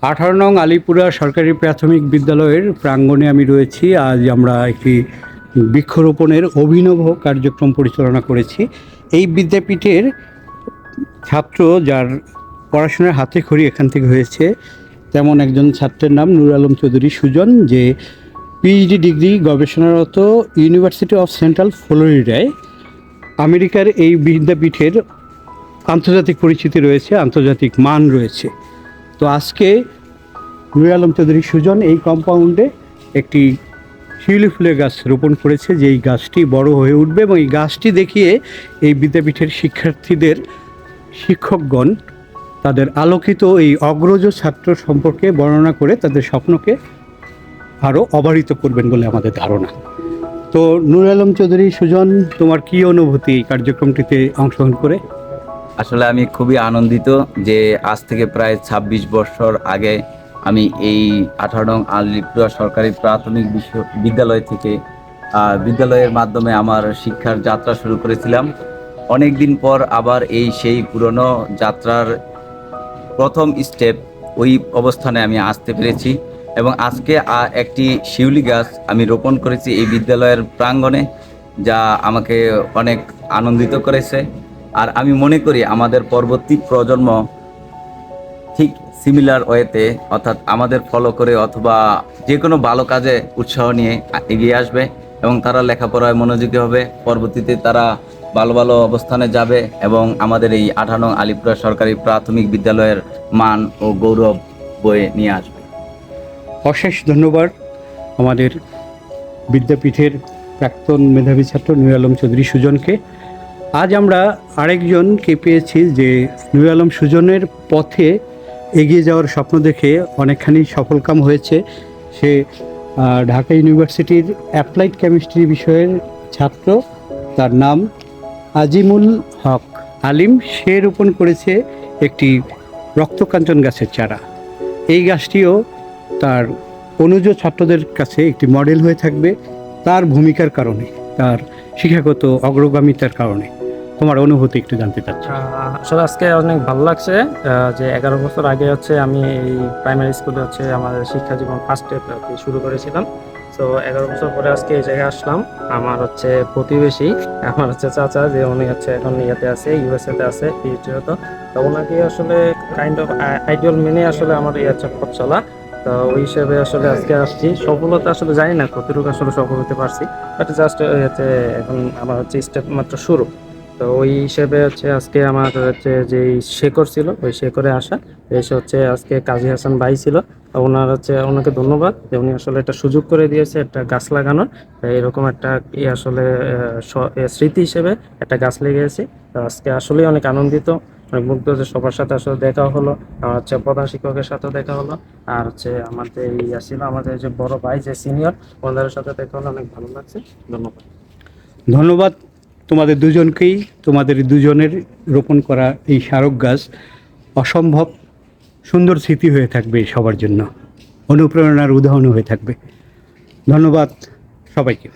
18 নং আলিপুরা সরকারি প্রাথমিক বিদ্যালয়ের প্রাঙ্গণে আমি রয়েছি। আজ আমরা একটি বৃক্ষরোপণের অভিনব কার্যক্রম পরিচালনা করেছি। এই বিদ্যাপীঠের ছাত্র যার পড়াশোনার হাতেখড়ি এখান থেকে হয়েছে, তেমন একজন ছাত্রের নাম নূর আলম চৌধুরী সুজন, যে পিএইচডি ডিগ্রি গবেষণারত ইউনিভার্সিটি অফ সেন্ট্রাল ফ্লোরিডায়। আমেরিকার এই বিদ্যাপীঠের আন্তর্জাতিক পরিচিতি রয়েছে, আন্তর্জাতিক মান রয়েছে। তো আজকে নূর আলম চৌধুরী সুজন এই কম্পাউন্ডে একটি শিউলি ফুলের গাছ রোপণ করেছে, যে এই গাছটি বড় হয়ে উঠবে এবং এই গাছটি দেখিয়ে এই বিদ্যাপীঠের শিক্ষার্থীদের শিক্ষকগণ তাদের আলোকিত এই অগ্রজ ছাত্র সম্পর্কে বর্ণনা করে তাদের স্বপ্নকে আরও অবারিত করবেন বলে আমাদের ধারণা। তো নূর আলম চৌধুরী সুজন, তোমার কী অনুভূতি এই কার্যক্রমটিতে অংশগ্রহণ করে? আসলে আমি খুবই আনন্দিত যে আজ থেকে প্রায় ২৬ বছর আগে আমি এই 18 নং আলিপুরা সরকারি প্রাথমিক বিদ্যালয় থেকে বিদ্যালয়ের মাধ্যমে আমার শিক্ষার যাত্রা শুরু করেছিলাম। অনেক দিন পর আবার সেই পুরনো যাত্রার প্রথম স্টেপ ওই অবস্থানে আমি আসতে পেরেছি এবং আজকে একটি শিউলি গাছ আমি রোপণ করেছি এই বিদ্যালয়ের প্রাঙ্গণে, যা আমাকে অনেক আনন্দিত করেছে। আর আমি মনে করি আমাদের পরবর্তী প্রজন্ম ঠিক সিমিলার ওয়েতে, অর্থাৎ আমাদের ফলো করে অথবা যে কোনো ভালো কাজে উৎসাহ নিয়ে এগিয়ে আসবে এবং তারা লেখাপড়ায় মনোযোগী হবে। পরবর্তীতে তারা ভালো ভালো অবস্থানে যাবে এবং আমাদের এই 18 নং আলিপুরা সরকারি প্রাথমিক বিদ্যালয়ের মান ও গৌরব বয়ে নিয়ে আসবে। অশেষ ধন্যবাদ আমাদের বিদ্যাপীঠের প্রাক্তন মেধাবী ছাত্র নূর আলম চৌধুরী সুজনকে। আজ আমরা আরেকজনকে পেয়েছি যে নূর আলম সুজনের পথে এগিয়ে যাওয়ার স্বপ্ন দেখে অনেকখানি সফলকাম হয়েছে। সে ঢাকা ইউনিভার্সিটির অ্যাপ্লাইড কেমিস্ট্রি বিষয়ের ছাত্র, তার নাম আজিমুল হক আলিম। সে রোপণ করেছে একটি রক্তকাঞ্চন গাছের চারা। এই গাছটিও তার অনুজ ছাত্রদের কাছে একটি মডেল হয়ে থাকবে তার ভূমিকার কারণে, তার শিক্ষাগত অগ্রগামিতার কারণে। তোমার অনুভূতি একটু জানতে চাচ্ছি। আসলে আজকে অনেক ভালো লাগছে যে 11 বছর আগে আমি এই প্রাইমারি স্কুলে আমাদের শিক্ষা জীবন ফার্স্ট স্টেপ শুরু করেছিলাম। তো 11 বছর পরে আজকে এই জায়গায় আসলাম। আমার প্রতিবেশী, আমার চাচা, যে উনি এখন ইয়েতে আছে, ইউএসএতে আছে পিএইচডিরত। তো ওনাকে আসলে কাইন্ড অফ আইডিয়াল মেনে আমার পথ চলা। তো ওই হিসেবে আজকে আসছি। সফলতা জানি না কতটুকু সফল হতে পারছি, বাট জাস্ট এখন আমার স্টেপ মাত্র শুরু। তো ওই হিসেবে আজকে আমার যে শেকড় ছিল, ওই শেকড়ে আসা এসে আজকে কাজী হাসান ভাই ছিল। ওনার ওনাকে ধন্যবাদ যে উনি একটা সুযোগ করে দিয়েছে একটা গাছ লাগানোর। এরকম একটা স্মৃতি হিসেবে একটা গাছ লেগেছে। তো আজকে আসলেই অনেক আনন্দিত, অনেক মুগ্ধ যে সবার সাথে দেখা হলো। আমার প্রধান শিক্ষকের সাথেও দেখা হলো। আর আমাদের ছিল আমাদের যে বড় ভাই, যে সিনিয়র, ওনাদের সাথে দেখা হলো। অনেক ভালো লাগছে। ধন্যবাদ। ধন্যবাদ তোমাদের দুজনকেই। তোমাদের দুজনের রোপণ করা এই স্মারক গাছ অসম্ভব সুন্দর স্মৃতি হয়ে থাকবে সবার জন্য, অনুপ্রেরণার উদাহরণ হয়ে থাকবে। ধন্যবাদ সবাইকে।